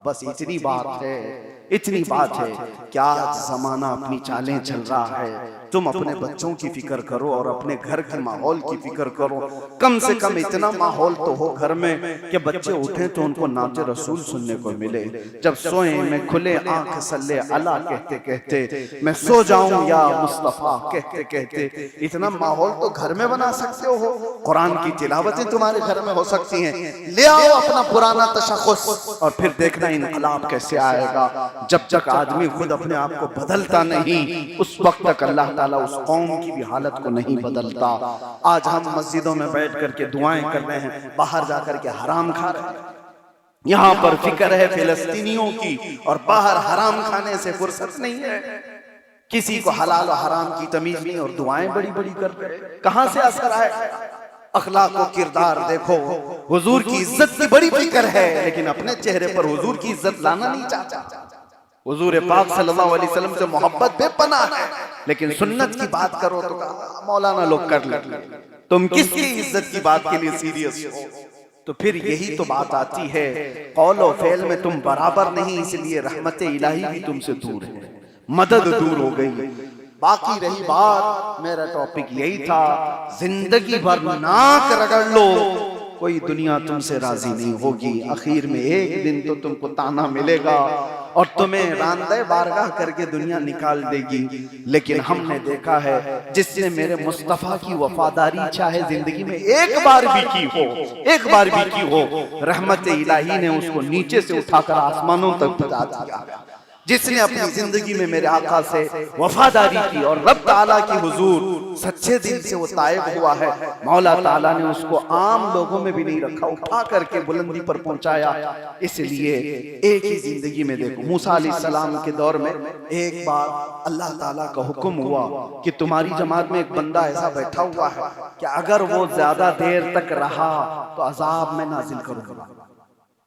बस इतनी बात है, इतनी बात है। क्या जमाना अपनी चालें चल रहा है। तुम अपने बच्चों की फिक्र करो और अपने घर के माहौल की फिक्र करो। कम से कम इतना माहौल तो हो घर में कि बच्चे उठे तो उनको नाते रसूल सुनने को मिले। जब सोए मैं खुले आंख सल्ले अला कहते कहते, मैं सो जाऊं या मुस्तफा कहते कहते। इतना माहौल तो घर में बना सकते हो। कुरान की तिलावतें तुम्हारे घर में हो सकती हैं। ले आओ अपना पुराना तशख़्ख़ुस और फिर देखना इनकलाब कैसे आएगा। जब तक आदमी खुद अपने आप को बदलता नहीं, उस वक्त तक अल्लाह ताला उस कौम की भी हालत को नहीं बदलता। आज हम मस्जिदों में बैठ करके दुआएं कर रहे हैं, बाहर जाकर के हराम खा रहे हैं। यहाँ पर फिक्र है फिलिस्तीनियों की और बाहर हराम खाने से फुर्सत नहीं है। किसी को हलाल और हराम की तमीज नहीं और दुआएं बड़ी बड़ी कर रहे हैं। कहां से असर आए? अखलाक व किरदार देखो। हुजूर की इज्जत की बड़ी फिक्र है, लेकिन अपने चेहरे पर हुजूर की इज्जत लाना नहीं चाहता। हुजूर पाक सल्लल्लाहु अलैहि वसल्लम से मोहब्बत बेपनाह है, लेकिन सुन्नत की बात करो तो मौलाना लोग कर लेते। तुम किसकी इज्जत की बात के लिए सीरियस हो? तो फिर यही तो बात आती है, कौल और फेल में तुम बराबर नहीं, इसलिए रहमत इलाही भी तुमसे दूर है, मदद दूर हो गई। बाकी रही बात, मेरा टॉपिक यही था, जिंदगी भर नाक रगड़ लो, कोई दुनिया तुमसे राजी नहीं होगी। आखिर में एक दिन तो तुमको ताना मिलेगा और तुम्हें रांदे बारगाह करके दुनिया निकाल देगी। लेकिन हमने देखा है, जिसने मेरे मुस्तफा की वफादारी चाहे जिंदगी में एक बार भी की हो, एक बार भी की हो, रहमत इलाही ने उसको नीचे से उठाकर आसमानों तक पहुंचा दिया। जिसने अपनी जिंदगी में मेरे आका से वफादारी की और रब ताला की हुजूर सच्चे दिल से वो तायब हुआ है, मौला ताला ने उसको आम लोगों में भी नहीं रखा, उठा करके बुलंदी पर पहुंचाया। इसलिए एक ही जिंदगी में देखो, मूसा अलैहिस्सलाम के दौर में एक बार अल्लाह ताला का हुक्म हुआ कि तुम्हारी जमात में एक बंदा ऐसा बैठा हुआ है कि अगर वो ज्यादा देर तक रहा तो अजाब में नाजिल करूंगा,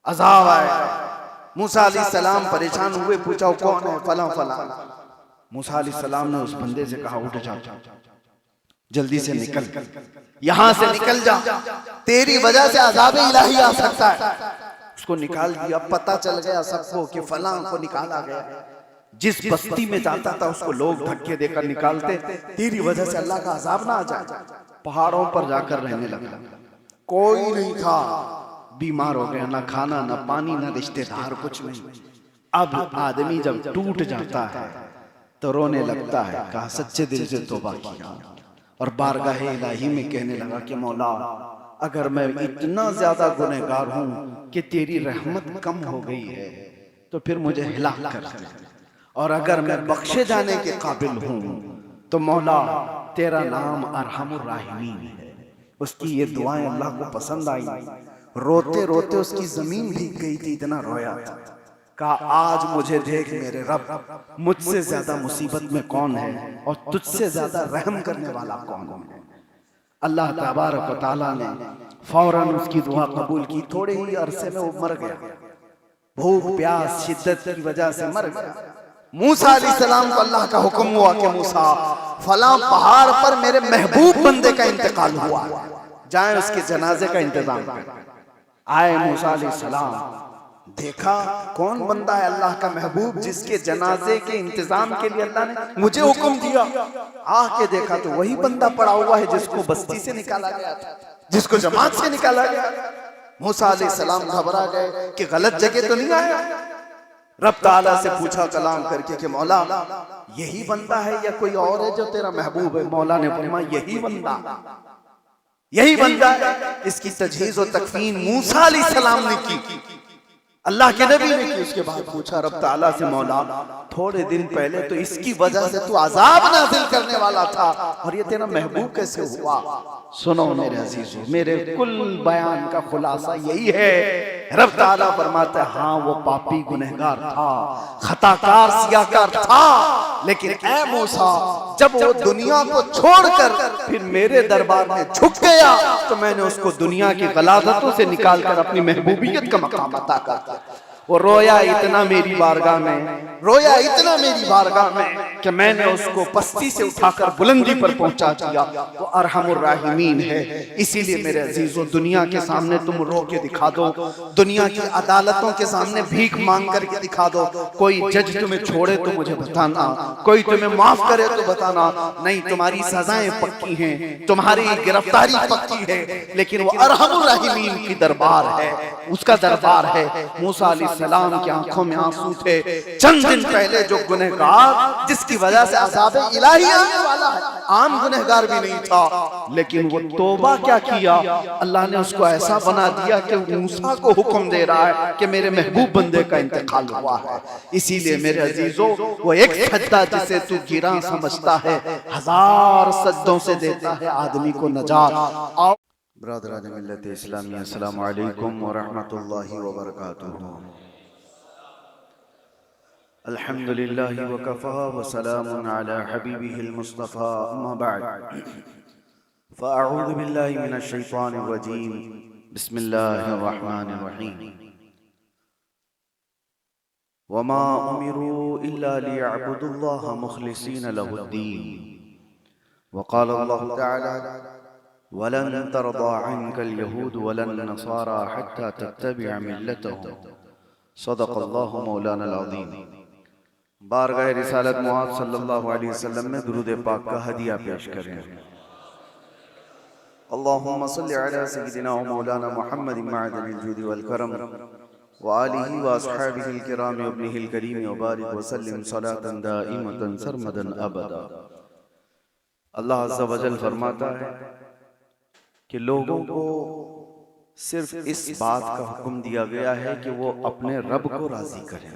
अजाब आएगा। मूसा अलैहिस्सलाम परेशान हुए, पूछा कौन है? फला फला। मूसा अलैहिस्सलाम ने उस बंदे से कहा, उठ जा, जल्दी से निकल, यहां से निकल जा, तेरी वजह से अज़ाब इलाही आ सकता है। उसको निकाल दिया। पता चल गया सबको कि फला को निकाला गया। जिस बस्ती में जाता था उसको लोग धक्के देकर निकालते, तेरी वजह से अल्लाह का अज़ाब ना आ जाए। पहाड़ों पर जाकर रहने लगा, कोई नहीं था, बीमार हो गया, ना खाना ना पानी ना रिश्तेदार, कुछ नहीं। अब आदमी जब टूट जाता है तो रोने लगता है। कहा सच्चे दिल से तौबा किया और बारगाह इलाही में कहने लगा कि मौला, अगर मैं इतना ज्यादा गुनहगार हूं कि तेरी रहमत कम हो गई है तो फिर मुझे हिलाक कर दे, और अगर मैं बख्शे जाने के काबिल हूं तो मौला तेरा नाम अरहमुर राहिमीन है। उसकी ये दुआएं अल्लाह को पसंद आई। रोते रोते उसकी जमीन भीग गई थी, इतना रोया था। कहा आज मुझे देख मेरे रब, मुझसे ज्यादा मुसीबत में कौन है और तुझसे ज्यादा रहम करने वाला कौन है? अल्लाह तबारक व तआला ने फौरन उसकी दुआ कबूल की। थोड़े ही अरसे में वो मर गया, भूख प्यास शिद्दत की वजह से मर गया। मूसा अलैहिस्सलाम को अल्लाह का हुक्म हुआ कि मूसा, फला पहाड़ पर मेरे महबूब बंदे का इंतकाल हुआ, जाए उसके जनाजे का इंतजाम करें। आए मूसा अलैहिस्सलाम, देखा कौन बंदा है अल्लाह का महबूब जिसके जनाजे के इंतजाम के लिए अल्लाह ने मुझे हुक्म दिया। आके देखा तो वही बंदा पड़ा हुआ है जिसको बस्ती से निकाला गया था, जिसको जमात से निकाला गया। मूसा अलैहिस्सलाम घबरा गए कि गलत जगह तो नहीं आया। रब ताला से पूछा कलाम करके कि मौला यही बंदा है या कोई और है जो तेरा महबूब है? मौला ने फरमाया यही बंदा, यही बंदा है। इसकी तजहीज और तकफीन मूसा अलैहिस्सलाम ने की, अल्लाह के नबी ने की। उसके बाद पूछा रब ताला से, मौला थोड़े दिन पहले तो इसकी वजह से तू अजाब नाज़िल करने वाला था और ये तेरा महबूब कैसे हुआ? सुनो मेरे अजीजों, मेरे कुल बयान का खुलासा यही है। रब ताला फरमाता है, हाँ वो पापी गुनहगार था, खताकार सियाकार था, लेकिन ए मूसा जब वो दुनिया को छोड़कर फिर मेरे दरबार में झुक गया तो मैंने उसको दुनिया की गलाजतों से निकालकर अपनी महबूबियत का मकाम अता कर दिया। वो रोया इतना मेरी बारगाह में, रोया इतना मेरी बारगाह में कि मैंने उसको पस्ती से उठाकर बुलंदी पर पहुंचा दिया। वो अरहमुर राहिमीन है। इसीलिए मेरे अजीजों, दुनिया के सामने तुम रो के दिखा दो, दुनिया की अदालतों के सामने भीख मांग करके दिखा दो। कोई जज तुम्हें छोड़े तो मुझे बताना, कोई तुम्हें माफ करे तो बताना। नहीं, तुम्हारी सजाएं पक्की हैं, तुम्हारी गिरफ्तारी पक्की है, लेकिन वो अरहमुर राहिमीन की दरबार है, उसका दरबार है। मूसा अलैहिस्सलाम की आंखों में आंसू थे। चंद दिन पहले जो गुनहगार जिसकी वजह से अज़ाब इलाही आने वाला है, आम गुनहगार भी नहीं था, लेकिन वो तौबा क्या किया, अल्लाह ने उसको ऐसा बना दिया कि मूसा को हुक्म दे रहा है कि मेरे महबूब बंदे का इंतकाल हुआ है। इसीलिए मेरे अजीजों, वो एक सजदा जिसे तू गिरा समझता है, 1000 सजदों से देता है आदमी को नजात। ब्रदरान मिल्लत इस्लामी, अस्सलामु अलैकुम व रहमतुल्लाहि व बरकातुहू। अल्हम्दुलिल्लाहि व कफ़ा व सलामुन अला हबीबिहिल मुस्तफ़ा, अम्मा बअद। फ़अऊज़ु बिल्लाहि मिनश शैतानिर रजीम, बिस्मिल्लाहिर रहमानिर रहीम। वमा उमिरू इल्ला लियअबुदुल्लाह मुख़लिसीन लहुद्दीन व क़ाल अल्लाहु तआला वलन तरदा अन्कल यहूद वलन नसारा हत्ता तत्तबिअ मिल्लतहुम। सदक़ल्लाहु मौलाना अज़ीम। बारगाह रिसालत मुआद सल्लल्लाहु अलैहि वसल्लम में दुरूद पाक का हदिया पेश करें। अल्लाहुम्मा सल्लि अला सय्यिदिना व मौलाना मुहम्मदिन मअदनिल जुदी वल करम व आलिहि व अस्हाबिहिल किराम व इब्निहिल करीम व बारिक व सल्लिम सलातन दाइमतन सरमदन अबदा। अल्लाह अज़्ज़ा व जल फरमाता है कि लोगों को सिर्फ इस बात का हुक्म दिया गया है कि वो अपने रब को राजी करें,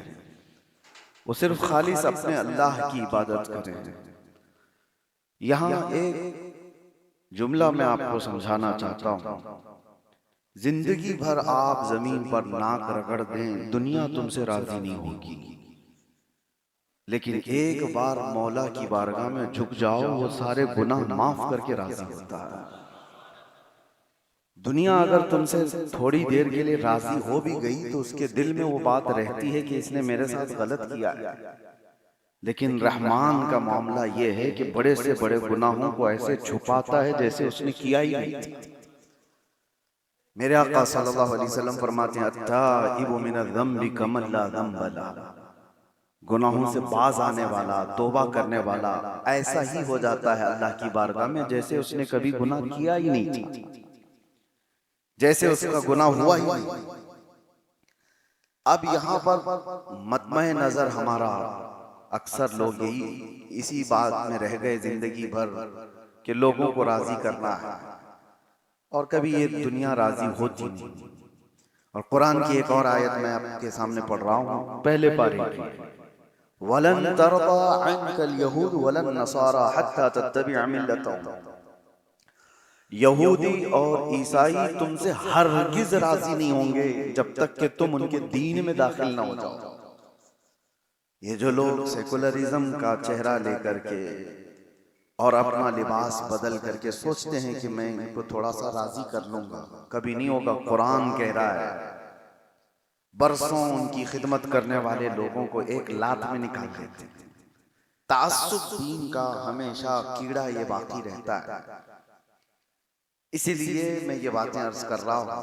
वो सिर्फ खालिस अपने अल्लाह की इबादत करें। यहाँ एक जुमला मैं आपको समझाना चाहता हूँ। जिंदगी भर आप जमीन पर नाक रगड़ दें, दुनिया तुमसे राजी नहीं होगी, लेकिन एक बार मौला की बारगाह में झुक जाओ, वो सारे गुनाह माफ करके राजी होता है। दुनिया अगर तुमसे थोड़ी देर के लिए राजी हो भी गई तो उसके दिल में वो बात रहती है कि इसने मेरे साथ गलत किया है, लेकिन रहमान का मामला ये है कि बड़े से बड़े गुनाहों को ऐसे छुपाता है जैसे उसने किया ही नहीं। मेरे आका सल्लल्लाहु अलैहि वसल्लम फरमाते हैं, अत्ताइबु मिनज़्ज़म्बि कमन ला ज़म्ब लह। गुनाहों से बाज आने वाला, तौबा करने वाला ऐसा ही हो जाता है अल्लाह की बारगाह में जैसे उसने कभी गुनाह किया ही नहीं था, जैसे उसका गुनाह हुआ ही नहीं। अब यहाँ पर मतमय नजर हमारा, अक्सर लोग यही इसी बात में रह गए जिंदगी भर कि लोगों को राजी करना है, और कभी ये दुनिया राजी होती नहीं। और कुरान की एक और आयत मैं आपके सामने पढ़ रहा हूँ, पहले पारे की, वलन तरदा अन्कल यहूद वलन नसारा हत्ता तत्तबिअ मिल्लतहुम। यहूदी और ईसाई तुमसे हरगिज राजी नहीं होंगे जब तक कि तुम उनके दीन में दाखिल ना हो जाओ। ये जो लोग सेकुलरिज्म का चेहरा लेकर के और अपना लिबास बदल करके सोचते हैं कि मैं इनको थोड़ा सा राजी कर लूंगा, कभी नहीं होगा। कुरान कह रहा है, बरसों उनकी खिदमत करने वाले लोगों को एक लात में निकाल देते हैं। तासुब दीन का हमेशा कीड़ा ये बाकी रहता है। इसीलिए मैं ये बातें अर्ज कर रहा हूं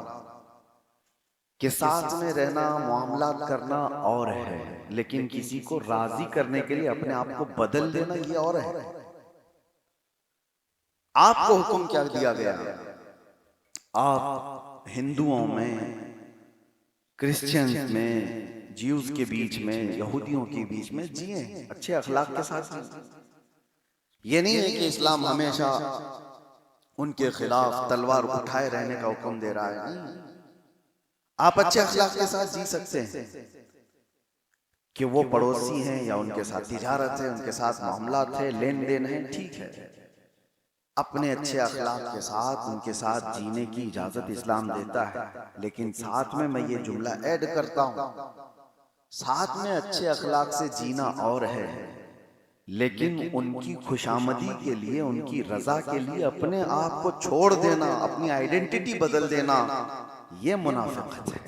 कि साथ में रहना, मामलात करना और है, लेकिन किसी को राजी करने के लिए अपने आप को बदल देना ये और है। आपको हुक्म क्या दिया गया? आप हिंदुओं में, क्रिश्चियंस में, ज्यूज के बीच में, यहूदियों के बीच में जिए अच्छे अखलाक के साथ। ये नहीं है कि इस्लाम हमेशा उनके खिलाफ तलवार उठाए रहने का हुक्म दे रहा है। नहीं, आप अच्छे अखलाक के साथ जी सकते हैं कि वो पड़ोसी हैं या उनके साथ तिजारत है, उनके साथ मामलात है, लेन देन है, ठीक है। अपने अच्छे अखलाक के साथ उनके साथ जीने की इजाजत इस्लाम देता है, लेकिन साथ में मैं ये जुमला ऐड करता हूं, साथ में अच्छे अखलाक से जीना और है, लेकिन उनकी खुशामदी के लिए, उनकी रजा के लिए अपने आप को छोड़ देना, अपनी आइडेंटिटी बदल देना, ये मुनाफिकत है।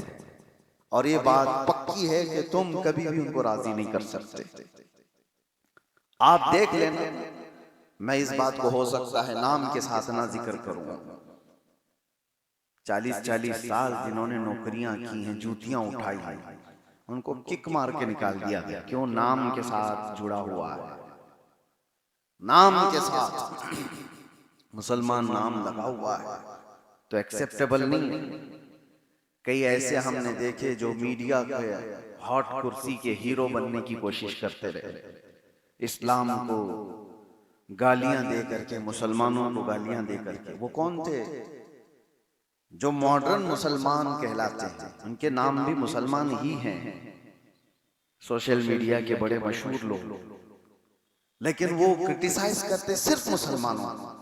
और ये बात पक्की है कि तुम कभी भी उनको राजी नहीं कर सकते। आप देख लेना, मैं इस बात को हो सकता है नाम के साथ ना जिक्र करूं, 40-40 साल जिन्होंने नौकरियां की हैं, जूतियां उठाई हैं, उनको किक मार के निकाल दिया गया। क्यों? नाम के साथ जुड़ा हुआ है, नाम के साथ मुसलमान नाम लगा हुआ है तो एक्सेप्टेबल नहीं है। कई ऐसे हमने देखे जो मीडिया के हॉट कुर्सी के हीरो बनने की कोशिश करते रहे, इस्लाम को गालियां दे करके, मुसलमानों को गालियां दे करके। वो कौन थे? जो मॉडर्न मुसलमान कहलाते हैं, उनके नाम भी मुसलमान ही हैं, सोशल मीडिया के बड़े मशहूर लोग, लेकिन वो क्रिटिसाइज करते सिर्फ मुसलमानों को।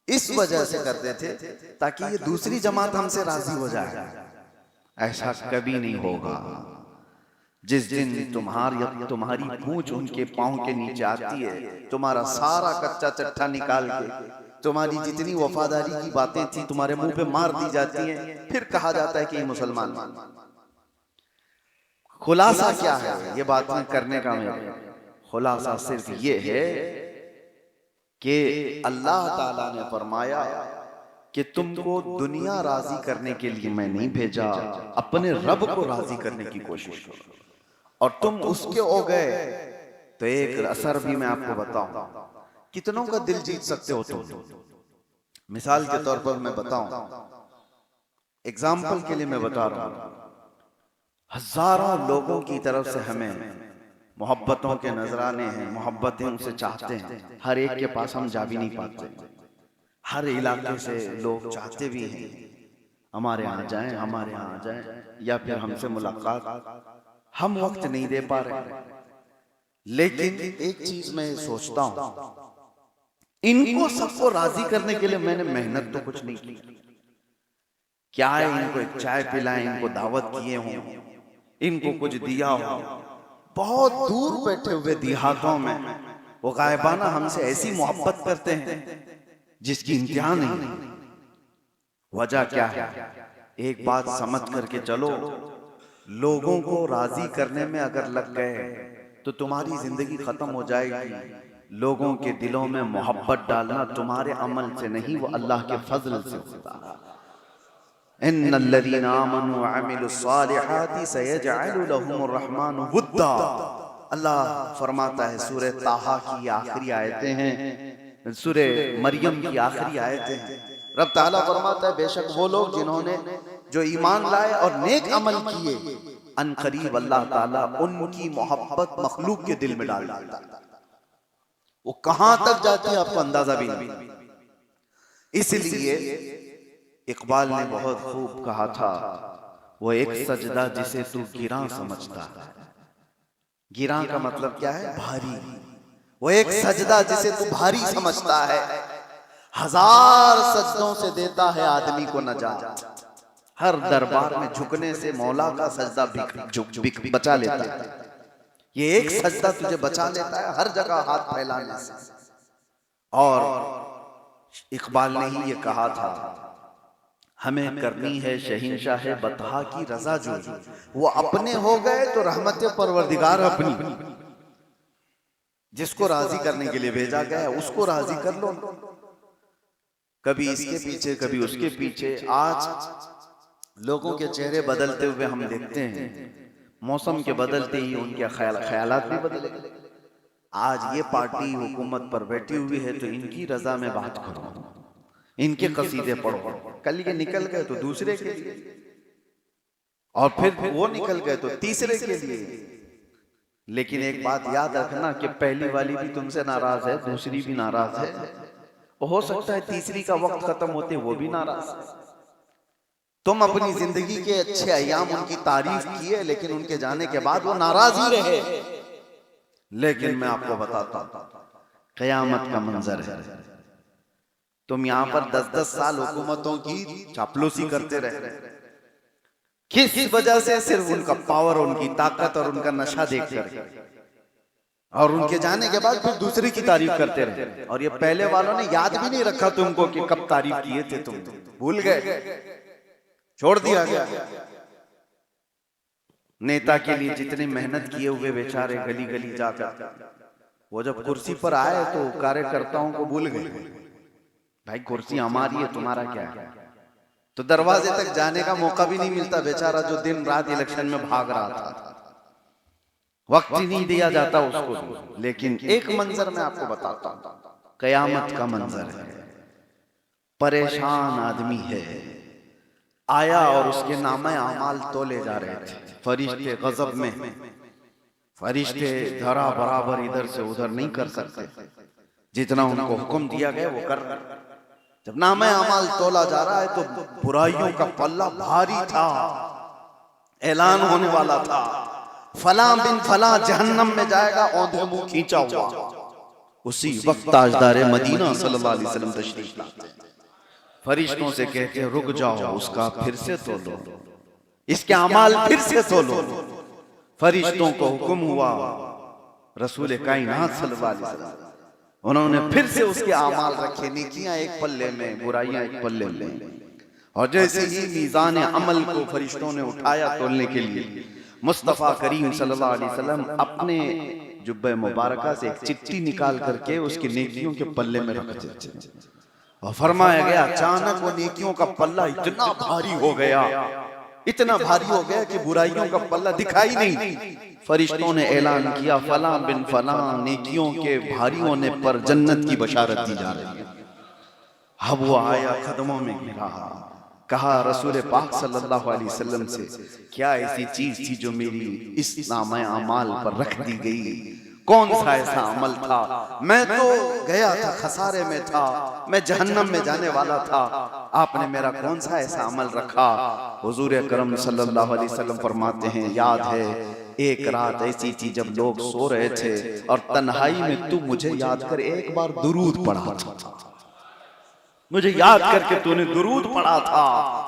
इस वजह से करते थे ताकि ये दूसरी जमात हमसे राजी हो जाए। ऐसा कभी नहीं होगा। जिस दिन तुम्हारी पूंछ उनके पांव के नीचे आती है, तुम्हारा सारा कच्चा चट्टा निकाल के, तुम्हारी जितनी वफादारी की बातें थी तुम्हारे मुंह पे मार दी जाती हैं, फिर कहा जाता है कि ये मुसलमान। खुलासा क्या है ये बात करने का? मेरा खुलासा सिर्फ ये है कि अल्लाह ताला ने फरमाया कि तुमको दुनिया राजी करने के लिए मैं नहीं भेजा, अपने रब को राजी करने की कोशिश करो, और तुम उसके हो गए तो एक असर भी मैं आपको बताऊं, कितनों का दिल जीत सकते हो तुम। मिसाल के तौर पर मैं बताऊं, एग्जाम्पल के लिए मैं बता रहा हूं, हजारों लोगों की तरफ से हमें मोहब्बतों के नजराने हैं, मोहब्बतें उनसे चाहते हैं, हर एक के पास हम जा भी नहीं पाते। हर इलाके से लोग चाहते भी हैं हमारे यहाँ जाएं, हमारे यहाँ आ जाएं, या फिर हमसे मुलाकात। हम वक्त नहीं दे पा रहे। लेकिन एक चीज मैं सोचता हूं, इनको सबको राजी करने के लिए मैंने मेहनत तो कुछ नहीं की। क्या है, इनको एक चाय पिलाएं, इनको दावत किए हों, इनको कुछ दिया हो, बहुत दूर बैठे हुए देहातों में वो गायबाना हमसे ऐसी मोहब्बत करते हैं जिसकी इंतहा नहीं। वजह क्या है? एक बात समझ करके चलो, लोगों को राजी करने में अगर लग गए तो तुम्हारी जिंदगी खत्म हो जाएगी। लोगों के दिलों में मोहब्बत डालना तुम्हारे अमल से नहीं, वो अल्लाह के फजल से होता है। इन्नल्लज़ीना आमनू व अमिलुस्सालिहाति सयजअलु लहुमुर रहमानु वुद्दा। अल्लाह फरमाता है, सूरह ताहा की आखिरी आयतें हैं, सूरह मरियम की आखिरी आयतें हैं। रब ताला फरमाता है, बेशक वो लोग जिन्होंने जो ईमान लाए और नेक अमल किए, अनकरीब अल्लाह ताला उनकी मोहब्बत मखलूक के दिल में डाल देता है। वो कहां तक जाती है आपको अंदाजा भी नहीं। इसलिए इकबाल ने बहुत खूब कहा था, वो एक सजदा जिसे तू गिरा समझता है। गिरा का मतलब क्या है? भारी। वो एक सजदा जिसे तू भारी समझता है, हजार सजदों से देता है आदमी को नजात। हर दरबार में झुकने से मौला का सजदा बचा लेता है। ये एक सजदा तुझे बचा लेता है हर जगह हाथ फैलाने से। और इकबाल ने ही ये कहा था, हमें करनी है शहंशाह बतहा की रजा जो, वो अपने हो गए तो रहमत परवरदिगार अपनी। जिसको राजी करने के लिए भेजा गया उसको राजी कर लो। कभी इसके पीछे कभी उसके पीछे। आज लोगों के चेहरे बदलते हुए हम देखते हैं, मौसम के बदलते ही उनके ख्यालात भी बदले। आज ये पार्टी हुकूमत पर बैठी हुई है तो इनकी रजा में बात करो, इनके कसीदे पढ़ो। कल ये निकल गए तो दूसरे के लिए, और फिर वो निकल गए तो तीसरे के लिए। लेकिन एक बात याद रखना कि पहली वाली भी तुमसे नाराज है, दूसरी भी नाराज है, हो सकता है तीसरी का वक्त खत्म होते वो भी नाराज है। तुम अपनी जिंदगी के अच्छे अयाम उनकी तारीफ किए, लेकिन उनके जाने के बाद वो नाराज ही रहे। लेकिन मैं आपको बताता हूं, कयामत का मंजर है। तुम यहां पर 10-10 साल हुकूमतों की चापलूसी करते रहे, किस वजह से? सिर्फ उनका पावर, उनकी ताकत और उनका नशा देखकर। और उनके जाने के बाद फिर दूसरे की तारीफ करते रहे। और ये पहले वालों ने याद भी नहीं रखा तुमको कि कब तारीफ किए थे, तुम भूल गए, छोड़ दिया गया। नेता के लिए जितने मेहनत किए हुए बेचारे गली गली जाकर, वो जब कुर्सी पर आए तो कार्यकर्ताओं को भूल गए, भाई कुर्सी हमारी है, तुम्हारा क्या है। तो दरवाजे तक जाने का मौका भी नहीं मिलता, बेचारा जो दिन रात इलेक्शन में भाग रहा था, वक्त ही नहीं दिया जाता उसको। लेकिन एक मंजर मैं आपको बताता हूं, कयामत का मंजर है। परेशान आदमी है, आया और उसके नामे अमाल तोले जा रहे थे। फरिश्ते गजब में, फरिश्ते धरा बराबर इधर से उधर नहीं कर सकते, जितना उनको हुक्म दिया गया वो कर। जब नामे अमाल तोला जा रहा है तो बुराइयों का पल्ला भारी था, ऐलान होने वाला था, फला बिन फला जहन्नम में जाएगा, औंधे मुंह खींचा हुआ। उसी वक्त ताजदार मदीना सल्लल्लाहु अलैहि वसल्लम तशरीफ लाते हैं, फरिश्तों से कहते हैं रुक जाओ, उसका फिर से तोलो, इसके अमाल फिर से तोलो। फरिश्तों को हुक्म हुआ, रसूल कायनात सल्लल्लाहु अलैहि वसल्लम उन्होंने फिर से उसके अमाल रखे, नेकियां एक पल्ले में, बुराइयां एक पल्ले में। और जैसे ही मीज़ान अमल को फरिश्तों ने उठाया तोलने के लिए, मुस्तफ़ा करीम सल्लल्लाहु अलैहि वसल्लम अपने जुब्बे मुबारका से एक चिट्ठी निकाल करके उसकी नेकियों के पल्ले में रख देते, और फरमाया गया अचानक वो नेकियों का पल्ला इतना भारी हो गया, इतना भारी हो गया कि बुराइयों का पल्ला दिखाई नहीं। फरिश्तों ने ऐलान किया फला बिन फला नेकियों के भारी होने पर जन्नत की बशारत दी जा रही है। अब वो आया, कदमों में गिरा, कहा रसूल पाक सल्लल्लाहु अलैहि वसल्लम से, क्या ऐसी चीज थी जो मेरी इस नामे अमाल पर रख दी गई? कौन सा ऐसा अमल था? मैं तो गया था, खसारे में था, मैं जहन्नम में जाने वाला था, आपने मेरा कौन सा ऐसा अमल रखा? हुजूर अकरम सल्लल्लाहु अलैहि वसल्लम फरमाते हैं, याद है एक रात ऐसी थी जब लोग सो रहे थे और तन्हाई में तू मुझे याद कर एक बार दुरूद पढ़ा था, मुझे याद करके तूने दुरूद पढ़ा था,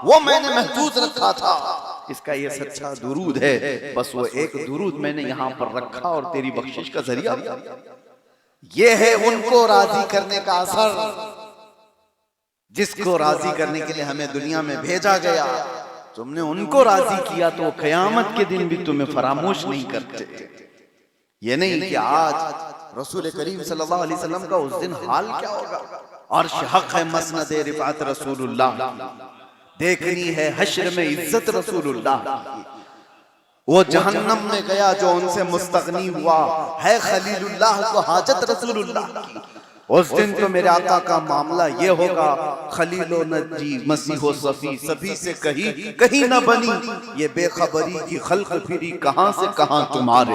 वो मैंने महफूज रखा था। इसका ये सच्चा दुरूद है, बस वो एक दुरूद मैंने यहाँ पर रखा और तेरी बख्शिश का जरिया। ये है उनको राजी करने का असर, जिसको राजी करने के लिए हमें दुनिया में भेजा गया। तुमने उनको राजी किया तो वो क़यामत के दिन भी तुम्हें फरामोश नहीं करते। ये नहीं कि आज रसूल करीम सल्लल्लाहु अलैहि वसल्लम का उस दिन हाल क्या होगा। अर्श हक है, मसनद रिफात रसूलुल्लाह, देखनी है हश्र में इज्जत रसूलुल्लाह। वो जहन्नम में गया जो उनसे मुस्तगनी हुआ, है खलीलुल्लाह को हाजत रसूलुल्लाह की। उस दिन तो मेरे आका का मामला ये होगा, खलीलो नजी मसीहो सफी सभी से कहीं न बनी, ये बेखबरी की खल्क फिरी कहां से कहां तुम्हारे।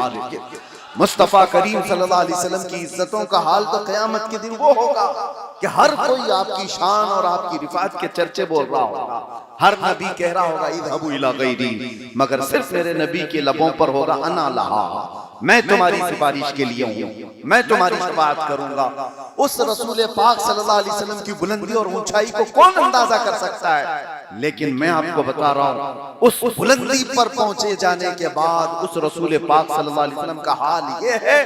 मुस्तफा करीम सल्लल्लाहु अलैहि वसल्लम की इज्जतों का हाल तो क़यामत के दिन वो होगा कि हर कोई आपकी शान और आपकी रिफात के चर्चे बोल रहा होगा। हर नबी कह रहा होगा इज़हबू इला गैरी, मगर सिर्फ मेरे नबी के लबों पर होगा अना लहा, मैं तुम्हारी सिफारिश के लिए हूँ, मैं तुम्हारी शफाअत करूंगा। उस रसूल पाक सल्लल्लाहु अलैहि वसल्लम की बुलंदी और ऊंचाई को कौन अंदाजा कर सकता है। लेकिन मैं आपको बता रहा हूँ, उस बुलंदी पर पहुंचे जाने के बाद उस रसूल पाक सल्लल्लाहु अलैहि वसल्लम का हाल ये है,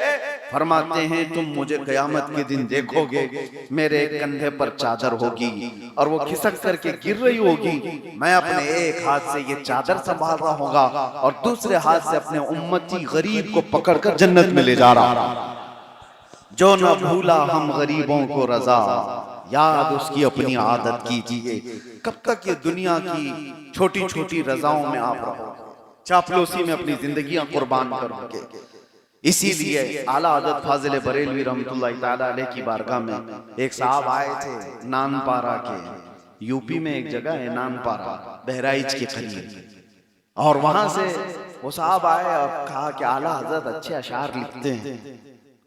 फरमाते हैं तुम मुझे क़यामत के दिन देखोगे, मेरे कंधे पर चादर होगी और वो खिसक करके गिर रही होगी, मैं अपने एक हाथ से ये चादर संभाल रहा होगा और दूसरे हाथ से अपने उम्मती गरीब को पकड़कर जन्नत में ले जा रहा। जो न भूला हम गरीबों को रजा, याद उसकी अपनी आदत कीजिए। कब तक ये दुनिया की छोटी छोटी रजाओं में आप रहोगे, चापलूसी में अपनी जिंदगियां कुर्बान करोगे। इसीलिए आला हज़रत फाजिल बरेलवी रहमतुल्लाहि तआला अलैह की बारगाह में एक साहब आए थे नानपारा के, यूपी में एक जगह है नानपारा, बहराइच के करीब, और वहां से वो साहब आए और कहा कि आला हज़रत अच्छे अशार लिखते हैं।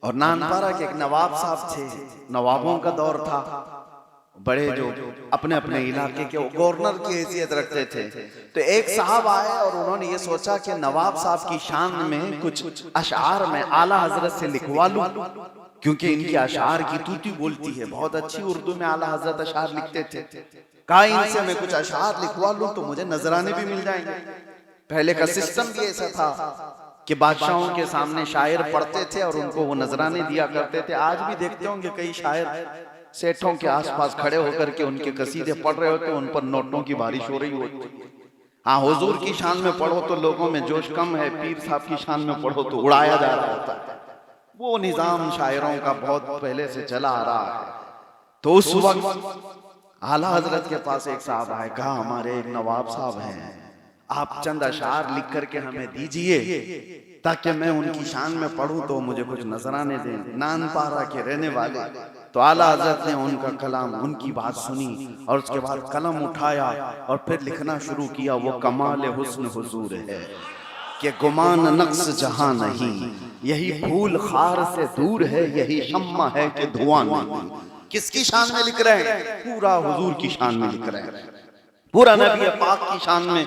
और नानपारा के एक नवाब साहब थे, नवाबों का दौर था, बड़े जो अपने अपने इलाके के गवर्नर की हैसियत रखते थे। तो एक साहब आए और उन्होंने ये सोचा कि नवाब साहब की शान में कुछ अशार में आला हजरत से लिखवा लूं, क्योंकि इनकी अशार की तूती बोलती है, बहुत अच्छी उर्दू में आला हजरत अशार लिखते थे। कहा इनसे मैं कुछ अशार लिखवा लूं तो मुझे नजराने भी मिल जाएंगे। पहले का सिस्टम भी ऐसा था कि बादशाहों के सामने शायर पढ़ते थे और उनको वो नजराने दिया करते थे। आज भी देखते होंगे कई शायर सेठों के आसपास खड़े होकर के उनके कसीदे पढ़ रहे होते, उन पर नोटों की बारिश हो रही होती। हाँ, हुजूर की शान में पढ़ो तो लोगों में जोश कम है, पीर साहब की शान में पढ़ो तो उड़ाया जा रहा होता है। वो निजाम शायरों का बहुत पहले से चला आ रहा है। तो उस वक्त आला हजरत के पास एक साहब आए, कहा हमारे एक नवाब साहब हैं, आप चंद अशार लिख करके हमें दीजिए ताकि मैं उनकी शान में पढ़ूं तो मुझे कुछ नजराने दें, नानपारा के रहने वाले। तो आला हजरत ने उनका कलाम, उनकी बात सुनी और उसके बाद कलम उठाया और फिर लिखना शुरू किया। वो कमाल हुस्न हुजूर है कि गुमान नक्स जहां नहीं, यही फूल खार से दूर है, यही शम्मा है कि धुआं नहीं। किसकी शान में लिख रहे हैं? पूरा हुजूर की शान में लिख रहे हैं, पूरा नबी पाक की शान में।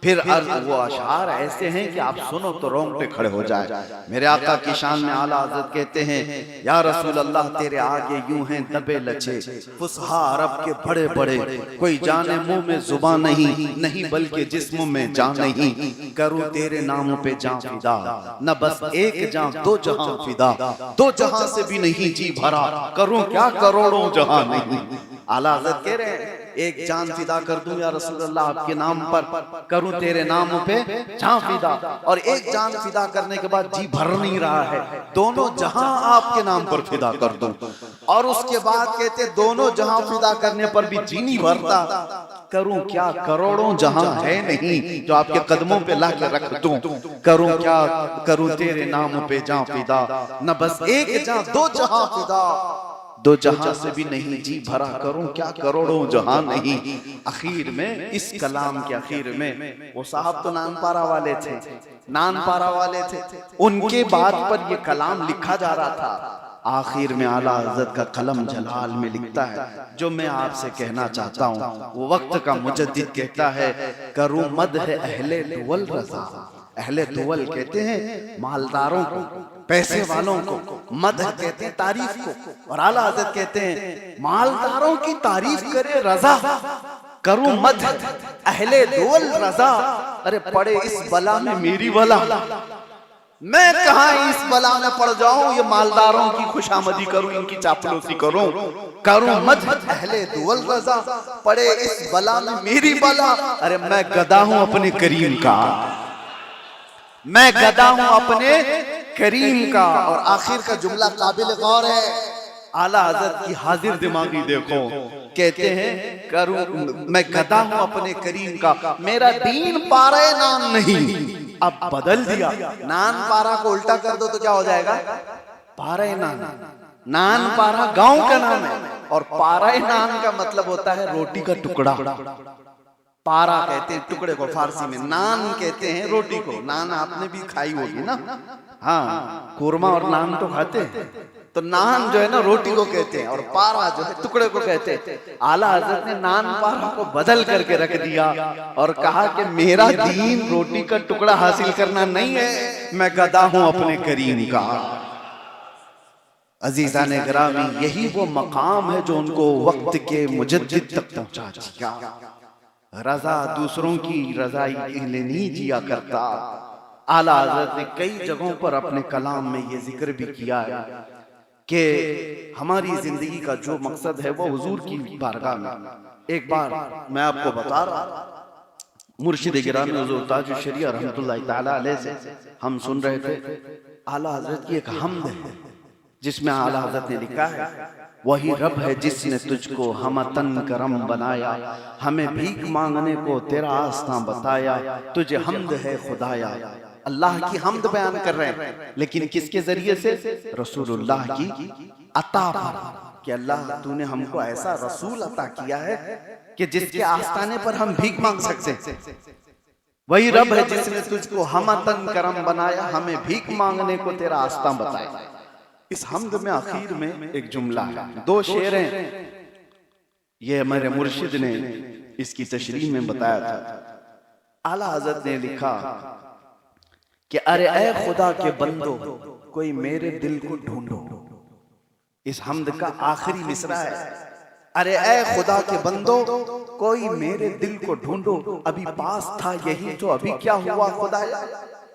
फिर वो अशार ऐसे हैं कि आप सुनो तो रोंगटे खड़े हो जाए। मेरे आका की शान में आला हज़रत कहते हैं, या रसूल अल्लाह तेरे आगे यूं हैं दबे लचे फुसहा अरब के बड़े बड़े, कोई जाने मुंह में जुबान नहीं, नहीं बल्कि जिस्म में जान नहीं। करूं तेरे नामों पे जान फिदा, न बस एक जान दो जहां फिदा, दो जहां से भी नहीं जी भरा, करूं क्या करोड़ों जहां नहीं। आला हज़रत कह रहे हैं एक जान फिदा कर दूं या रसूल अल्लाह आपके नाम पर, करूं तेरे नाम पे जान फिदा, और एक जान फिदा करने के बाद जी भर नहीं रहा है, दोनों जहां आपके नाम पर फिदा कर दूं। और उसके बाद कहते दोनों जहां फिदा करने पर भी जी नहीं भरता, करूं क्या करोड़ों जहां है नहीं जो आपके कदमों पे ला के रख दूं, करूं क्या करूं तेरे नाम पे जान फिदा, न बस एक जान दो जहां फिदा, दो जहां से भी नहीं जी भरा, करूं क्या करोड़ों जहां नहीं। आखिर में इस कलाम के आखिर में वो साहब तो नानपारा वाले थे, नानपारा वाले थे, उनके बात पर ये कलाम लिखा जा रहा था। आखिर में आला हज़रत का कलम जलाल में लिखता है, जो मैं आपसे कहना चाहता हूँ वो वक्त का मुजद्दिद कहता है, करूं मद है अहले दुवल रज़ा। अहले दुवल कहते हैं मालदारों को, पैसे वालों को, मदह कहते हैं तारीफ को, और आला हज़रत कहते हैं मालदारों की तारीफ करे रजा, करूं मदह अहले दुवल रजा। अरे पड़े इस बला में मेरी बला, मैं कहां इस बला में पड़ जाऊं, ये मालदारों की खुशामदी करूं, इनकी चापलूसी करूं मदह अहले दुवल रजा, पड़े इस बला में मेरी बला। अरे मैं गदा हूं अपने करीम का, मैं गदा हूं अपने करीम का। और आखिर का जुमला काबिल गौर है, आला हज़रत की हाजिर दिमागी देखो, कहते हैं करूं मैं गदा हूं अपने करीम का, मेरा दीन पारा नान नहीं। अब बदल दिया, नान पारा को उल्टा कर दो तो क्या हो जाएगा? पारा नान। नान पारा गांव का नाम है और पारा नान का मतलब होता है रोटी का टुकड़ा। पारा कहते हैं टुकड़े को फारसी में, नान कहते हैं रोटी को। नान आपने भी खाई होगी ना, हाँ, कोरमा और नान तो खाते हैं। तो नान जो है ना रोटी को कहते हैं और पारा जो है टुकड़े को कहते हैं। आला हज़रत ने नान पारा को बदल करके रख दिया और कहा कि मेरा दीन रोटी का टुकड़ा हासिल करना नहीं है, मैं गदा हूं अपने करीम का। अजीज़ान गिरामी, यही वो मकाम है जो उनको वक्त के मुजद्दिद तक पहुंचा दिया। रजा दूसरों की रजाई के लिए नहीं जिया करता। आला हज़रत ने कई जगहों पर अपने कलाम में ये जिक्र भी किया है कि हमारी जिंदगी का जो मकसद है वो हुजूर की बारगाह में। एक बार मैं आपको बता रहा, मुर्शिद गिरामी हुजूर ताजुल शरिया रहमतुल्लाह तआला अलैह से हम सुन रहे थे। आला हज़रत की एक हम्द है जिसमें आला हज़रत ने लिखा है, वही रब है जिसने तुझको हमतन करम बनाया, हमें भीख मांगने को तेरा आस्था बताया, तुझे हम्द है खुदाया। अल्लाह की हम्द बयान कर रहे हैं, लेकिन किसके जरिए से? रसूलुल्लाह की अता पर, कि अल्लाह तूने हमको ऐसा रसूल अता किया है कि जिसके आस्ताने पर हम भीख मांग सकते। वही रब है जिसने तुझको हमतन करम बनाया, हमें भीख मांगने को तेरा आस्था बताया। इस हम्द में आखिर में एक जुमला है, दो शेर हैं, ये हमारे मुर्शिद ने इसकी तशरीह में बताया था। आला हज़रत ने लिखा कि अरे ऐ खुदा के बंदो कोई मेरे दिल को ढूंढो। इस हम्द का आखिरी मिसरा है, अरे ऐ खुदा के बंदो कोई मेरे दिल को ढूंढो, अभी पास था यही तो अभी क्या हुआ खुदाया,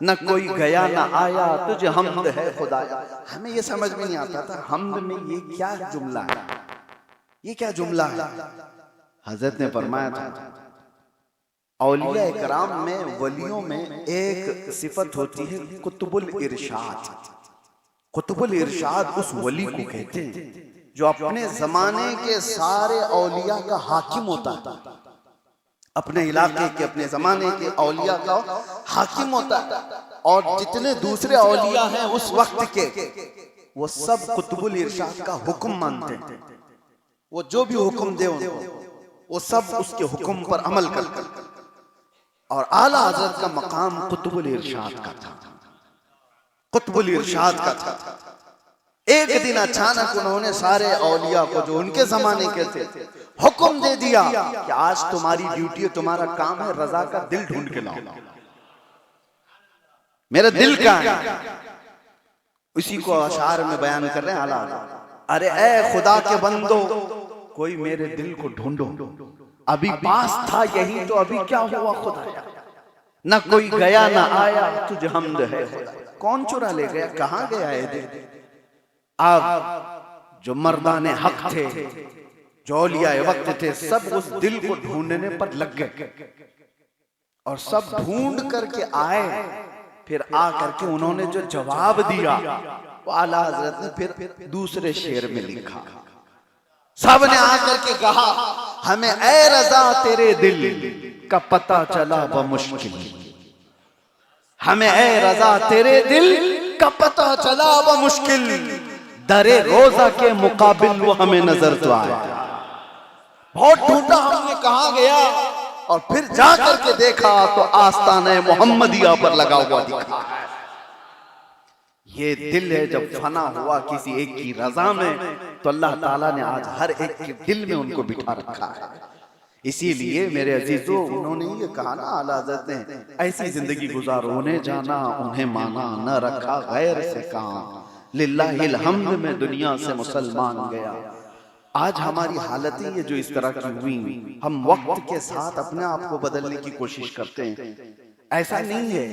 न कोई गया न आया तुझे हम्द है खुदाया। हमें ये समझ में नहीं आता था हम्द में ये क्या जुमला है, ये क्या जुमला है। हज़रत ने फरमाया था औलिया इकराम में, वलियों में एक सिफत होती है कुतुबुल इरशाद। कुतुबुल इरशाद उस वली को कहते हैं जो अपने जमाने के सारे औलिया का हाकिम होता है, अपने इलाके के, अपने जमाने के औलिया का हाकिम होता है। और जितने दूसरे औलिया हैं उस वक्त के, वो सब कुतुबुल इरशाद का हुक्म मानते हैं। वो जो भी हुक्म दे उनको, वो सब उसके हुक्म पर अमल करते हैं। और आला हजरत का मकाम कुतुबुल इरशाद का था, कुतुबुल इरशाद का था। एक दिन अचानक उन्होंने सारे औलिया को जो उनके जमाने के थे हुक्म दे दिया कि आज तुम्हारी ड्यूटी है, तुम्हारा काम है रजा का दिल ढूंढ के लाओ। मेरा दिल कहाँ है? उसी को अशार में बयान कर रहे हैं आला। अरे ए खुदा के बंदो, कोई मेरे दिल को ढूंढो, अभी पास था यही तो अभी क्या हुआ खुदा? ना कोई गया ना आया, तुझे हमद है खुदा। कौन चुरा ले गया, कहां गया है दिल? अब जो मर्दाने हक थे, जो औलिया वक्त थे, सब उस दिल को ढूंढने पर लग गए और सब ढूंढ करके आए। फिर आ करके उन्होंने जो जवाब दिया वो आला हजरत ने फिर दूसरे शेर में लिखा। सब ने आकर के कहा, हमें ए रजा तेरे दिल का पता चला बमुश्किल, हमें ए रजा तेरे दिल का पता चला बमुश्किल, दरे रोजा के मुकाबिल वो हमें नजर तो आया। बहुत ढूंढा हमने, कहां गया, और फिर जा करके देखा तो आस्ताने मोहम्मदिया पर लगा हुआ दिखा। ये दिल है जब फना हुआ किसी एक की रजा में, तो अल्लाह ताला ने आज हर एक के दिल में उनको बिठा रखा है। इसीलिए मेरे अजीजों, उन्होंने ये कहा ना आला हज़रत ने, ऐसी जिंदगी गुजारो उन्हें जाना उन्हें माना, न रखा गैर से काम, लिल्लाहिल हम्द में दुनिया से मुसलमान गया। आज हमारी हालतें ये जो इस तरह की हुई, हम वक्त के साथ अपने आप को बदलने की कोशिश करते हैं। ऐसा नहीं है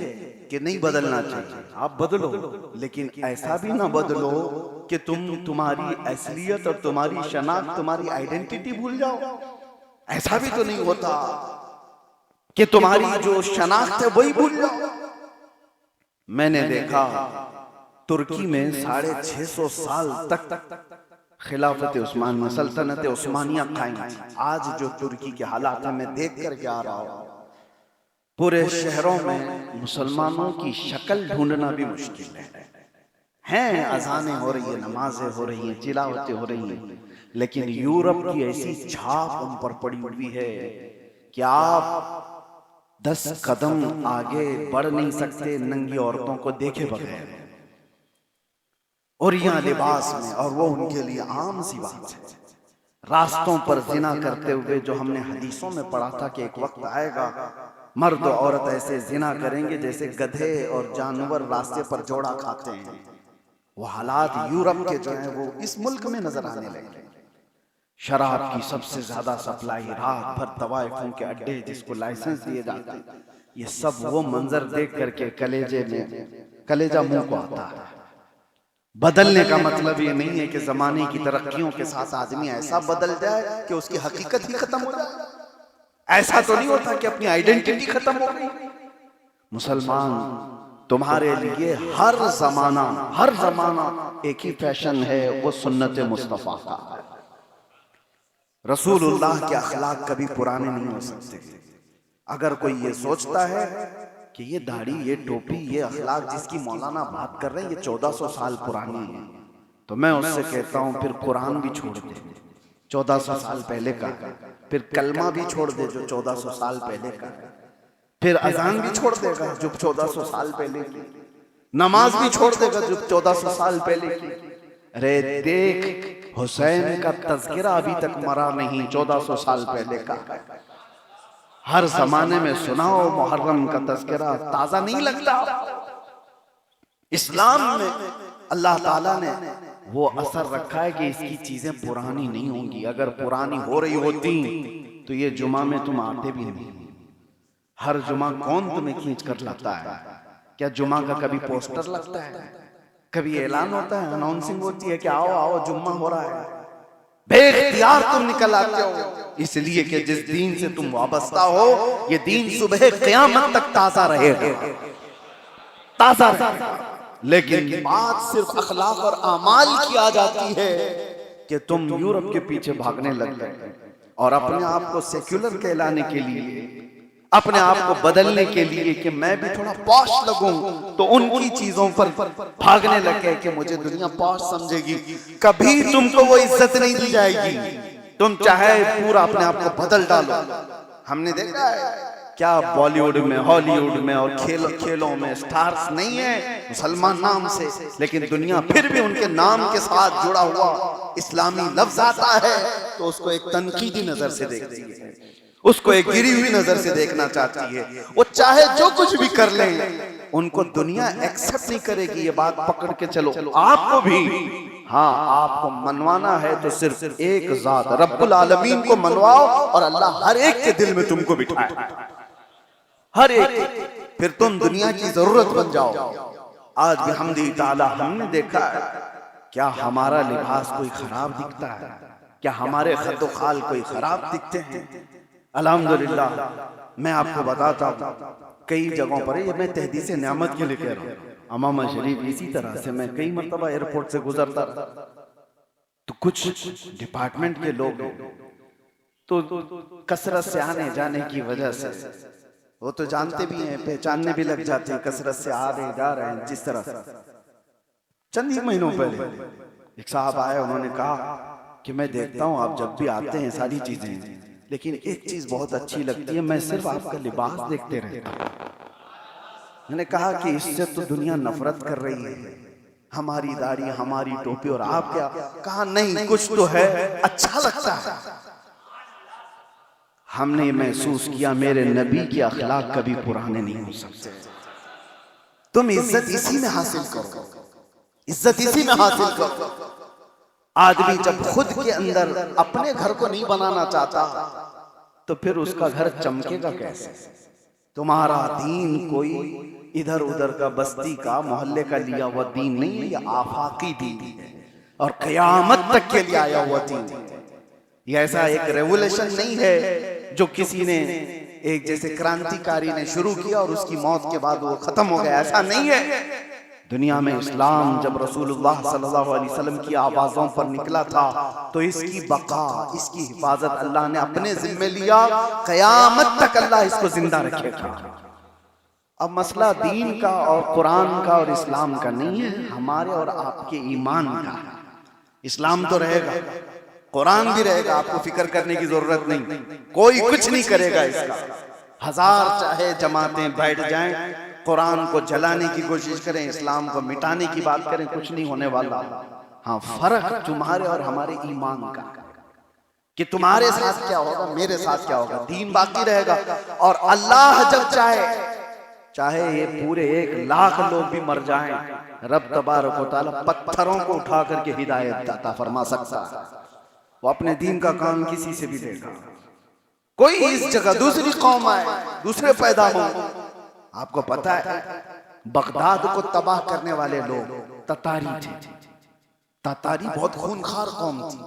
कि नहीं बदलना चाहिए, आप बदलो, लेकिन ऐसा भी ना बदलो कि तुम्हारी असलियत और तुम्हारी शनाख्त, तुम्हारी आइडेंटिटी भूल जाओ। ऐसा भी तो नहीं होता कि तुम्हारी जो शनाख्त है वही भूल जाओ। मैंने देखा तुर्की में 650 साल तक खिलाफत उस्मानिया, सल्तनत उस्मानिया कायम थी। आज जो तुर्की के हालात है मैं देख करके आ रहा हूं, पूरे शहरों में मुसलमानों की शक्ल ढूंढना भी मुश्किल है। अजानें हो रही है, नमाजें हो रही हैं, तिलावतें हो रही हैं, लेकिन यूरोप की ऐसी छाप उन पर पड़ी हुई है कि आप 10 कदम आगे बढ़ नहीं सकते नंगी औरतों को देखे बगैर, और यहाँ लिबास में, और वो उनके लिए आम सी बात है। रास्तों पर जिना करते हुए, जो हमने हदीसों में पढ़ा था कि एक वक्त आएगा मर्द और औरत ऐसे जिना करेंगे जैसे गधे और जानवर रास्ते पर जोड़ा खाते हैं। वो हालात यूरोप के जो हैं वो इस मुल्क में नजर आने लगे। शराब की सबसे ज्यादा सप्लाई, रात भर तवाइफों के अड्डे जिसको लाइसेंस दिए जाते हैं, ये सब वो मंजर देख करके कलेजा मुंह को आता है। बदलने का मतलब ये नहीं है कि जमाने की तरक्कियों के साथ आदमी ऐसा बदल जाए कि उसकी हकीकत ही खत्म हो जाए। ऐसा तो नहीं होता कि अपनी आइडेंटिटी खत्म हो गई। मुसलमान, तुम्हारे लिए हर जमाना एक ही फैशन है, वो सुन्नत मुस्तफा का है। रसूलुल्लाह के अखलाक कभी पुराने नहीं हो सकते। अगर कोई ये सोचता है कि ये दाढ़ी, ये टोपी, ये अखलाक जिसकी मौलाना बात कर रहे हैं ये 1400 साल पुरानी है, तो मैं उससे कहता हूं फिर कुरान भी छोड़ दे, 1400 साल पहले का, फिर कलमा भी छोड़ दे जो 1400 साल पहले का, फिर अजान भी छोड़ देगा जो 1400 साल पहले की, नमाज भी छोड़ देगा जो 1400 साल पहले की। अरे देख, हुसैन का तज़किरा अभी तक मरा नहीं, 1400 साल पहले का। हर जमाने में सुनाओ मुहर्रम का तज़किरा, ताजा नहीं लगता। इस्लाम में अल्लाह ताला ने वो असर रखा है कि इसकी चीजें पुरानी नहीं होंगी। अगर पुरानी हो रही होती तो ये जुमा में तुम आते भी नहीं। हर जुमा कौन तुम्हें खींच कर लाता है? क्या जुमा का कभी पोस्टर लगता है? कभी ऐलान होता है, अनाउंसिंग होती है कि आओ आओ जुम्मा हो रहा है? बेइख्तियार तुम निकल आते हो, इसलिए कि जिस दीन से तुम वाबस्ता हो ये दीन सुबह क़यामत तक ताजा रहेगा, ताजा रहेगा। लेकिन बात सिर्फ अखलाक और अमाल की आ जाती है कि तुम यूरोप के पीछे भागने लग गए और अपने आप को सेक्युलर कहलाने के लिए, अपने आप को बदलने के लिए कि मैं भी थोड़ा पॉश लगूं, तो उनकी चीजों पर भागने लग गए कि मुझे दुनिया पॉश समझेगी। कभी तुमको वो इज्जत नहीं दी जाएगी, तुम चाहे पूरा अपने आप को बदल डालो। हमने देखा है क्या बॉलीवुड में, हॉलीवुड में और खेलों में स्टार्स नहीं है मुसलमान नाम से, लेकिन दुनिया फिर भी उनके नाम के साथ जुड़ा हुआ इस्लामी लफ्ज आता है तो उसको एक तनकीदी नजर से देखती है, उसको एक गिरी हुई नजर से देखना चाहती है। वो चाहे जो कुछ भी कर लें, उनको दुनिया एक्सेप्ट नहीं करेगी। ये बात पकड़ के चलो, आपको भी, हाँ आपको मनवाना है तो सिर्फ एक जात रब्बुल आलमीन को मनवाओ और अल्लाह हर एक के दिल में तुमको बिठाए, हर एक, फिर तुम दुनिया की जरूरत बन जाओ। आज भी हमदी ताला हमने देखा है, क्या हमारा लिबास कोई खराब दिखता है? क्या हमारे खतो खाल कोई खराब दिखते हैं? अल्हम्दुलिल्लाह, मैं आपको बताता हूँ कई जगहों पर, ये मैं तहदीस नेमत के लिए कह रहा हूँ, अमामा शरीफ इसी तरह से मैं कई मरतबा एयरपोर्ट से गुजरता तो कुछ डिपार्टमेंट के लोग तो कसरत से आने जाने की वजह से वो तो जानते भी हैं, पहचानने भी लग जाते हैं, कसरत से आ रहे जा रहे हैं। जिस तरह चंद ही महीनों पहले एक साहब आए, उन्होंने कहा कि मैं देखता हूँ आप जब भी आते हैं सारी चीजें, लेकिन एक चीज बहुत अच्छी लगती है, मैं सिर्फ आपका लिबास देखते रहता हूं। मैंने कहा कि इससे तो दुनिया नफरत कर रही है, हमारी दाढ़ी, हमारी टोपी, और आप क्या? कहा नहीं, कुछ तो है, अच्छा लगता है। हमने महसूस किया मेरे नबी के अखलाक कभी पुराने नहीं हो सकते। तुम इज्जत इसी में हासिल करो, इज्जत इसी में हासिल करो। आदमी जब खुद के अंदर अपने घर को नहीं बनाना चाहता तो फिर उसका घर चमकेगा कैसे? तुम्हारा दीन कोई इधर उधर का, बस्ती का, मोहल्ले का लिया हुआ दीन नहीं है, ये आफाकी दीन है और क़यामत तक के लिए आया हुआ दीन है। ये ऐसा एक रेवोल्यूशन नहीं है जो किसी ने, एक जैसे क्रांतिकारी ने शुरू किया और उसकी मौत के बाद वो खत्म हो गया, ऐसा नहीं है। दुनिया में इस्लाम जब रसूलुल्लाह सल्लल्लाहु अलैहि वसल्लम की आवाज़ों पर निकला था तो इसकी बका, इसकी हिफाजत अल्लाह ने अपने जिम्मे लिया, क़यामत तक अल्लाह इसको जिंदा रखेगा। अब मसला दीन का और कुरान का और इस्लाम का नहीं है, हमारे और आपके ईमान का। इस्लाम तो रहेगा, कुरान भी रहेगा, आपको फिक्र करने की जरूरत नहीं, कोई कुछ नहीं करेगा इसका। हजार चाहे जमातें बैठ जाएं, कुरान को जलाने की कोशिश करें, इस्लाम को मिटाने की बात करें, कुछ नहीं होने वाला। हाँ, फर्क तुम्हारे और हमारे ईमान का, कि तुम्हारे साथ क्या होगा, मेरे साथ क्या होगा। दीन बाकी रहेगा और अल्लाह जब चाहे ये पूरे 1,00,000 लोग भी मर जाएं, रब तबारक व तआला पत्थरों को उठा करके हिदायत अता फरमा सकता है। वो अपने दीन का काम किसी से भी देगा। कोई इस जगह दूसरी कौम आए, दूसरे पैदा हो, आपको पता है बगदाद को तबाह करने वाले लोग ततारी थे। ततारी बहुत खूनखार कौम थी,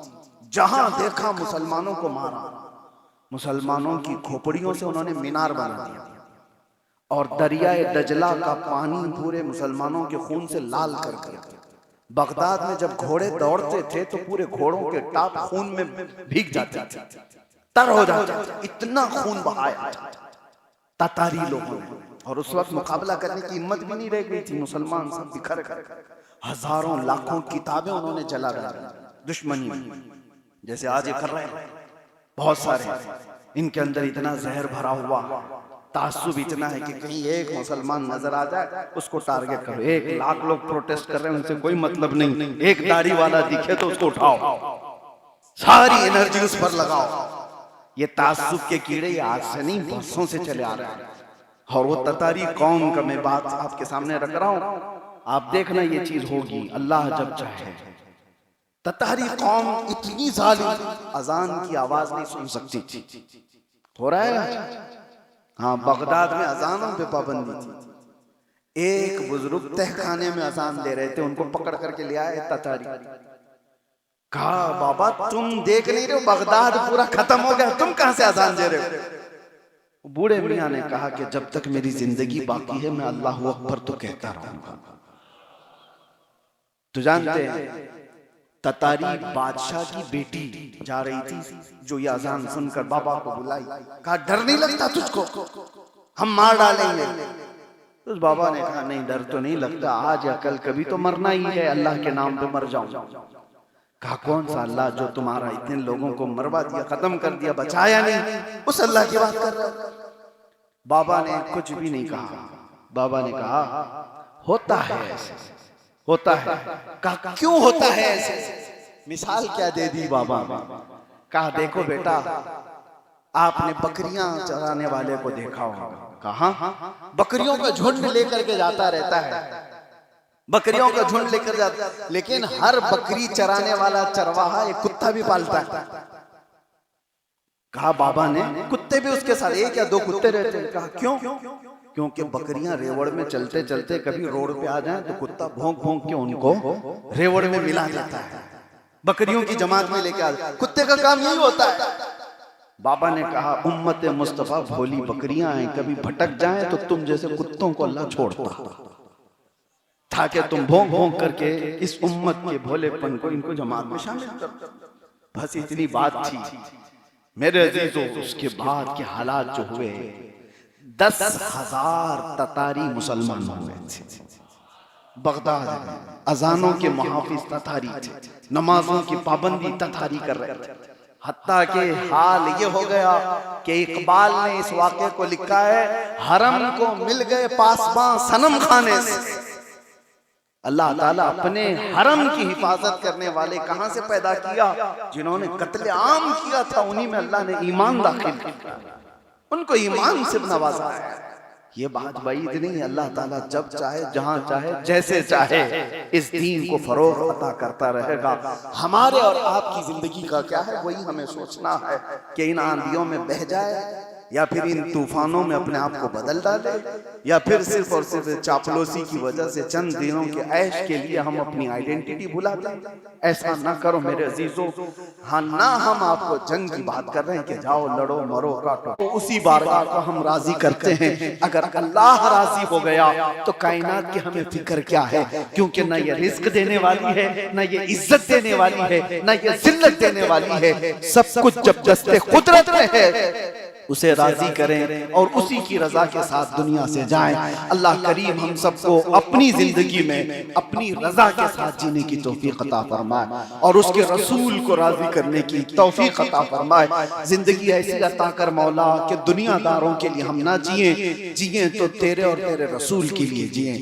जहां देखा मुसलमानों को मारा, मुसलमानों की खोपड़ियों से उन्होंने मीनार बना दिया और दरियाए दजला का पानी पूरे मुसलमानों के खून से लाल कर दिया। बगदाद में जब घोड़े दौड़ते थे तो पूरे घोड़ों के टाप खून में भीग जाते थे, तर हो जाते थे, इतना खून बहाया ततारी लोगों ने। और उस वक्त मुकाबला करने की हिम्मत भी नहीं रह गई थी, मुसलमान सब बिखर कर हजारों लाखों किताबें उन्होंने जला डाली दुश्मनी में, जैसे आज ये कर रहे हैं बहुत सारे। इनके अंदर इतना जहर भरा हुआ, तासुब इतना है कि कहीं एक मुसलमान नजर आ जाए उसको टारगेट करो। 1,00,000 लोग प्रोटेस्ट कर रहे हैं, उनसे कोई मतलब नहीं, एक दाढ़ी वाला दिखे तो उसको उठाओ, सारी एनर्जी उस पर लगाओ। ये तासुब के कीड़े ये आज से नहीं, बरसों से चले आ रहे हैं। और वो ततारी कौम का मैं बात आपके सामने रख रहा हूं, आप देखना ये चीज होगी अल्लाह जब चाहे। ततारी कौम इतनी जालिम, अजान की आवाज नहीं सुन सकती थी। हो रहा है, हाँ, बगदाद में अजानों पे पाबंदी थी। एक बुजुर्ग तहखाने में अजान दे रहे थे, उनको पकड़ करके ले आए ततारी। कहा बाबा तुम देख नहीं रहे हो बगदाद पूरा खत्म हो गया, तुम कहां से अजान दे रहे हो? बूढ़े मियां ने कहा कि जब तक मेरी जिंदगी बाकी है मैं अल्लाह अकबर तो कहता रहूंगा। तो जानते हैं ततारी बादशाह की बेटी जा रही थी, जो ये अजान सुनकर बाबा को बुलाई, कहा डर नहीं लगता तुझको, हम मार डालेंगे। तो उस बाबा ने कहा नहीं डर तो नहीं लगता, आज या कल कभी तो मरना ही है, अल्लाह के नाम पे मर जाऊं। कहा कौन सा अल्लाह जो तुम्हारा इतने लोगों को मरवा दिया, खत्म कर दिया, बचाया नहीं, उस अल्लाह की बात कर रहे हो? बाबा ने कुछ भी नहीं कहा। बाबा ने कहा होता है ऐसे, होता है। कहा क्यों होता है ऐसे? मिसाल क्या दे दी बाबा ने? कहा देखो बेटा, आपने बकरियां चराने वाले को देखा होगा। कहा बकरियों का झुंड लेकर के जाता रहता है, बकरियों का झुंड लेकर जाता है, लेकिन हर बकरी चराने वाला चरवाहा एक कुत्ता भी पालता है। कहा बाबा ने कुत्ते भी उसके साथ, एक या दो कुत्ते रहते हैं। कहा क्यों? क्योंकि बकरियां रेवड़ में चलते चलते कभी रोड पे आ जाएं तो कुत्ता भौंक भौंक के उनको रेवड़ में मिला देता है, बकरियों की जमात में लेके आ जाए, कुत्ते का काम यही होता है। बाबा ने कहा उम्मत मुस्तफा भोली बकरियां हैं, कभी भटक जाएं तो तुम जैसे कुत्तों को अल्लाह छोड़ता था कि तुम भौंक भौंक करके इस उम्मत के भोलेपन को इनको जमात में शामिल कर। बस इतनी बात थी मेरे अजीजों। उसके बाद के हालात जो हुए, 10,000 ततारी मुसलमान हुए थे बगदाद में। अजानों के मुहाफिज ततारी थे, नमाजों की पाबंदी ततारी कर रहे थे। हत्ता के हाल ये हो गया कि इकबाल ने इस वाक़े को लिखा है, हरम को मिल गए पासबां सनम खाने से। अल्लाह ताला अपने हरम की हिफाजत करने वाले कहां से पैदा किया? जिन्होंने कत्ले आम किया था, उन्हीं में अल्लाह ने ईमान दाखिल किया, उनको ईमान से नवाजा है। ये बात बाईद नहीं, अल्लाह ताला जब चाहे, जहां चाहे, जैसे चाहे इस दीन को फरोग अता करता रहेगा। हमारे और आपकी जिंदगी का क्या है, वही हमें सोचना है कि इन आंधियों में बह जाए या फिर इन तूफानों में अपने आप को बदल डाले, या फिर सिर्फ और सिर्फ चापलूसी की वजह से चंद दिनों के ऐश के लिए हम अपनी आइडेंटिटी भुला दें। ऐसा ना करो मेरे अजीजों। हाँ ना, हम आपको जंग की बात कर रहे हैं कि जाओ लड़ो मरो काटो, तो उसी बारगाह को हम राजी करते हैं। अगर अल्लाह राजी हो गया तो कायनात की हमें फिक्र क्या है, क्योंकि ना ये रिस्क देने वाली है, ना ये इज्जत देने वाली है, ना ये जिल्लत देने वाली है। सब कुछ जब दस्ते कुदरत में है, उसे राजी करें और उसी की रजा के साथ दुनिया से जाएं। अल्लाह करीम हम सबको अपनी जिंदगी में अपनी रजा के साथ जीने की तौफीक अता फरमाए और उसके रसूल को राजी करने की तौफीक अता फरमाए। जिंदगी ऐसी अता कर मौला कि दुनियादारों के लिए हम ना जिए तो तेरे और तेरे रसूल के लिए जिए।